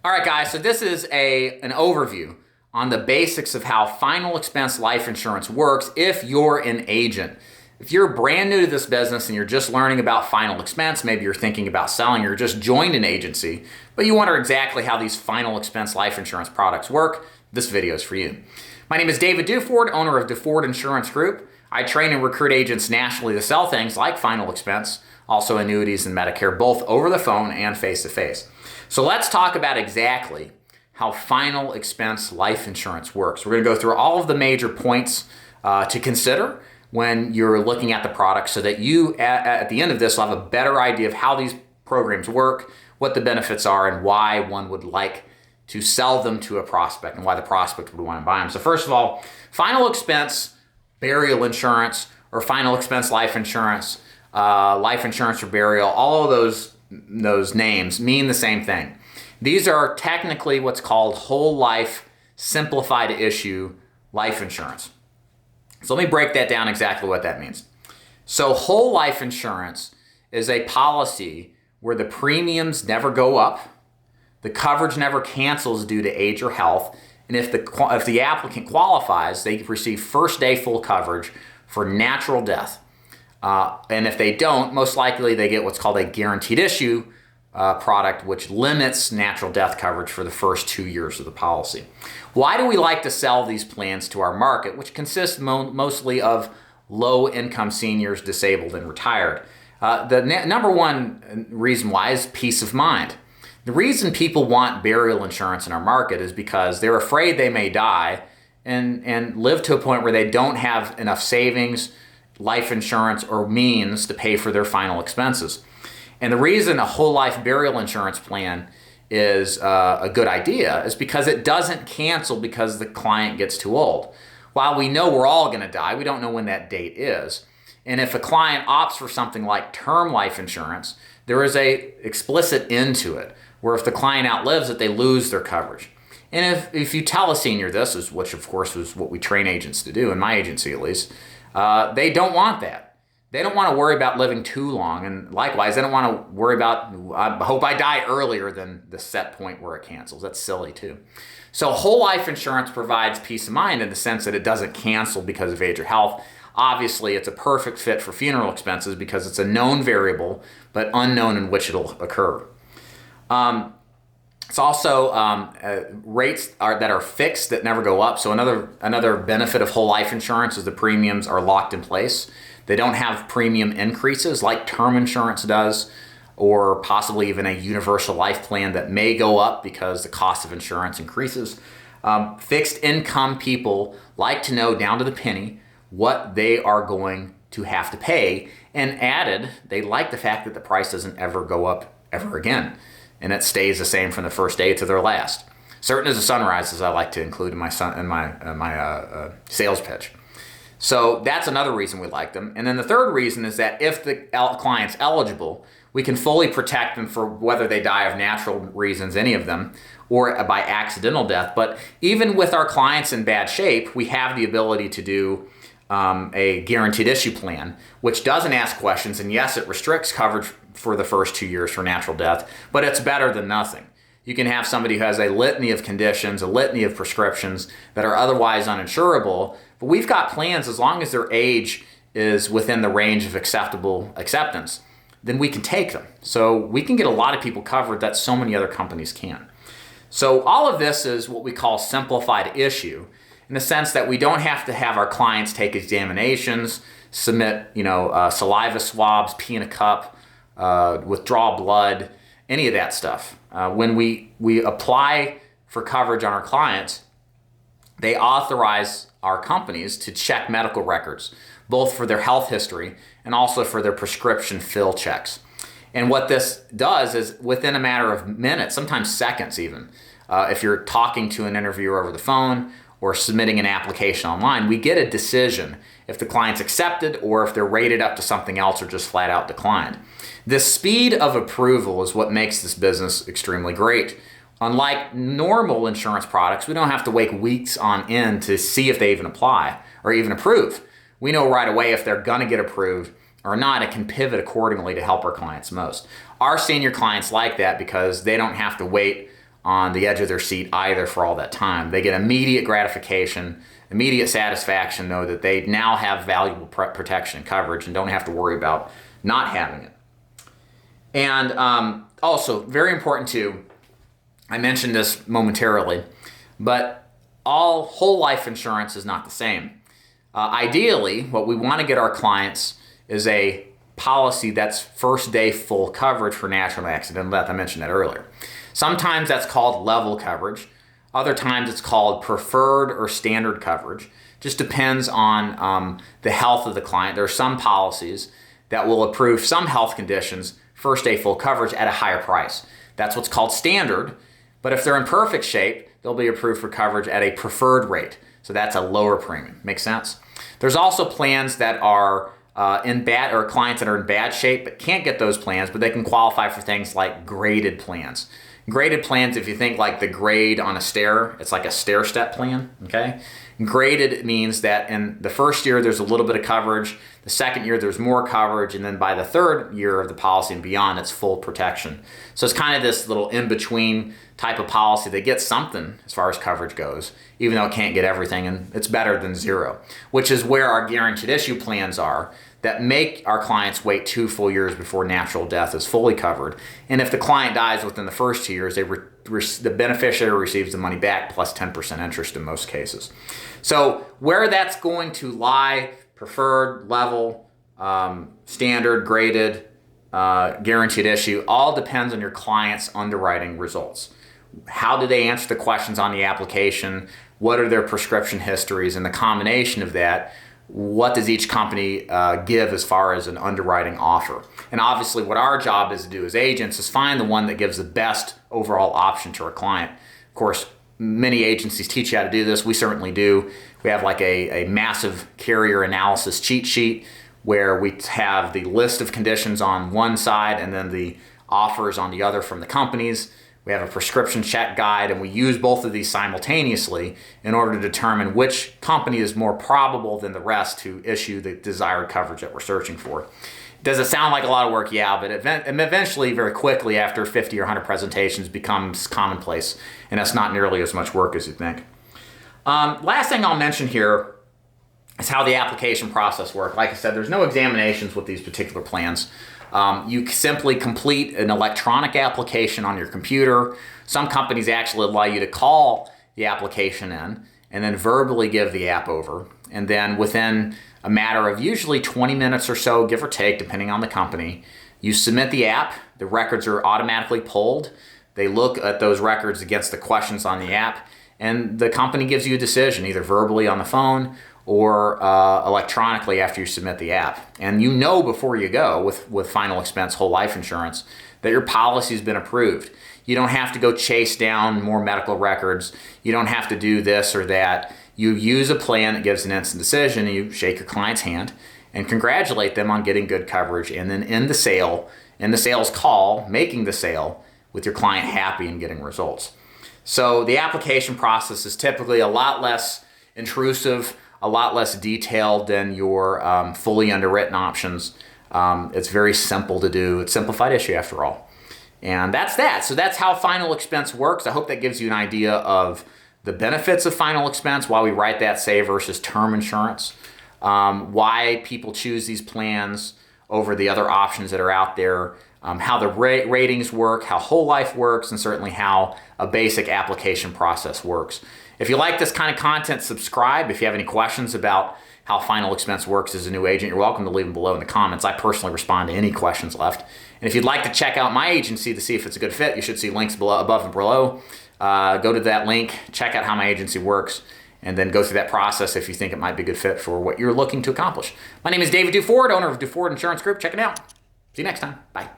All right, guys, so this is an overview on the basics of how final expense life insurance works if you're an agent. If you're brand new to this business and you're just learning about final expense, maybe you're thinking about selling, or just joined an agency, but you wonder exactly how these final expense life insurance products work, this video is for you. My name is David Duford, owner of Duford Insurance Group. I train and recruit agents nationally to sell things like final expense, also annuities and Medicare, both over the phone and face-to-face. So let's talk about exactly how final expense life insurance works. We're going to go through all of the major points to consider when you're looking at the product so that you, at the end of this, will have a better idea of how these programs work, what the benefits are, and why one would like to sell them to a prospect and why the prospect would want to buy them. So first of all, final expense burial insurance or final expense life insurance for burial, all of those names mean the same thing. These are technically what's called whole life simplified issue life insurance. So let me break that down exactly what that means. So whole life insurance is a policy where the premiums never go up, the coverage never cancels due to age or health, and if the applicant qualifies, they receive first day full coverage for natural death. And if they don't, most likely they get what's called a guaranteed issue product, which limits natural death coverage for the first 2 years of the policy. Why do we like to sell these plans to our market, which consists mostly of low-income seniors, disabled, and retired? The number one reason why is peace of mind. The reason people want burial insurance in our market is because they're afraid they may die and live to a point where they don't have enough savings, life insurance, or means to pay for their final expenses. And the reason a whole life burial insurance plan is a good idea is because it doesn't cancel because the client gets too old. While we know we're all going to die, we don't know when that date is. And if a client opts for something like term life insurance, there is a explicit end to it, where if the client outlives it, they lose their coverage. And if you tell a senior this, is which of course is what we train agents to do, in my agency at least, they don't want that. They don't want to worry about living too long, and likewise, they don't want to worry about, I hope I die earlier than the set point where it cancels. That's silly too. So whole life insurance provides peace of mind in the sense that it doesn't cancel because of age or health. Obviously, it's a perfect fit for funeral expenses because it's a known variable, but unknown in which it'll occur. It's also rates that are fixed that never go up. So another benefit of whole life insurance is the premiums are locked in place. They don't have premium increases like term insurance does, or possibly even a universal life plan that may go up because the cost of insurance increases. Fixed income people like to know down to the penny what they are going to have to pay, and added, they like the fact that the price doesn't ever go up ever again, and it stays the same from the first day to their last. Certain as a sunrise, as I like to include in my sales pitch. So that's another reason we like them. And then the third reason is that if the client's eligible, we can fully protect them for whether they die of natural reasons, any of them, or by accidental death. But even with our clients in bad shape, we have the ability to do a guaranteed issue plan, which doesn't ask questions. And yes, it restricts coverage for the first 2 years for natural death, but it's better than nothing. You can have somebody who has a litany of conditions, a litany of prescriptions that are otherwise uninsurable, but we've got plans as long as their age is within the range of acceptance, then we can take them. So we can get a lot of people covered that so many other companies can't. So all of this is what we call simplified issue, in the sense that we don't have to have our clients take examinations, submit saliva swabs, pee in a cup, withdraw blood, any of that stuff. When we apply for coverage on our clients, they authorize our companies to check medical records, both for their health history and also for their prescription fill checks. And what this does is within a matter of minutes, sometimes seconds even, if you're talking to an interviewer over the phone or submitting an application online, we get a decision if the client's accepted or if they're rated up to something else or just flat out declined. The speed of approval is what makes this business extremely great. Unlike normal insurance products, we don't have to wait weeks on end to see if they even apply or even approve. We know right away if they're going to get approved or not, and can pivot accordingly to help our clients most. Our senior clients like that because they don't have to wait on the edge of their seat either for all that time. They get immediate gratification, immediate satisfaction, know that they now have valuable protection and coverage and don't have to worry about not having it. And also, very important too, I mentioned this momentarily, but all whole life insurance is not the same. Ideally, what we want to get our clients is a policy that's first day full coverage for natural accident and death. I mentioned that earlier. Sometimes that's called level coverage. Other times it's called preferred or standard coverage. Just depends on the health of the client. There are some policies that will approve some health conditions first day full coverage at a higher price. That's what's called standard. But if they're in perfect shape, they'll be approved for coverage at a preferred rate. So that's a lower premium. Make sense? There's also plans that are in bad, or clients that are in bad shape but can't get those plans, but they can qualify for things like graded plans. Graded plans, if you think like the grade on a stair, it's like a stair step plan, okay? Graded means that in the first year there's a little bit of coverage, the second year there's more coverage, and then by the third year of the policy and beyond, it's full protection. So it's kind of this little in-between type of policy that gets something as far as coverage goes, even though it can't get everything, and it's better than zero, which is where our guaranteed issue plans are that make our clients wait 2 full years before natural death is fully covered. And if the client dies within the first 2 years, the beneficiary receives the money back plus 10% interest in most cases. So where that's going to lie, preferred, level, standard, graded, guaranteed issue, all depends on your client's underwriting results. How do they answer the questions on the application? What are their prescription histories? And the combination of that, what does each company give as far as an underwriting offer? And obviously what our job is to do as agents is find the one that gives the best overall option to our client. Of course, many agencies teach you how to do this. We certainly do. We have like a massive carrier analysis cheat sheet where we have the list of conditions on one side and then the offers on the other from the companies. We have a prescription check guide, and we use both of these simultaneously in order to determine which company is more probable than the rest to issue the desired coverage that we're searching for. Does it sound like a lot of work? Yeah, but eventually, very quickly, after 50 or 100 presentations, becomes commonplace, and that's not nearly as much work as you think. Last thing I'll mention here is how the application process works. Like I said, there's no examinations with these particular plans. You simply complete an electronic application on your computer. Some companies actually allow you to call the application in and then verbally give the app over. And then within a matter of usually 20 minutes or so, give or take, depending on the company, you submit the app. The records are automatically pulled. They look at those records against the questions on the app, and the company gives you a decision, either verbally on the phone or electronically after you submit the app. And you know before you go with final expense whole life insurance that your policy's been approved. You don't have to go chase down more medical records. You don't have to do this or that. You use a plan that gives an instant decision, and you shake your client's hand and congratulate them on getting good coverage, and then in the sales call, making the sale with your client happy and getting results. So the application process is typically a lot less intrusive, a lot less detailed than your fully underwritten options. It's very simple to do. It's simplified issue after all. And that's that. So that's how final expense works. I hope that gives you an idea of the benefits of final expense, why we write that, say, versus term insurance, why people choose these plans over the other options that are out there, how the ratings work, how whole life works, and certainly how a basic application process works. If you like this kind of content, subscribe. If you have any questions about how final expense works as a new agent, you're welcome to leave them below in the comments. I personally respond to any questions left. And if you'd like to check out my agency to see if it's a good fit, you should see links below, above and below. Go to that link, check out how my agency works, and then go through that process if you think it might be a good fit for what you're looking to accomplish. My name is David Duford, owner of Duford Insurance Group. Check it out. See you next time. Bye.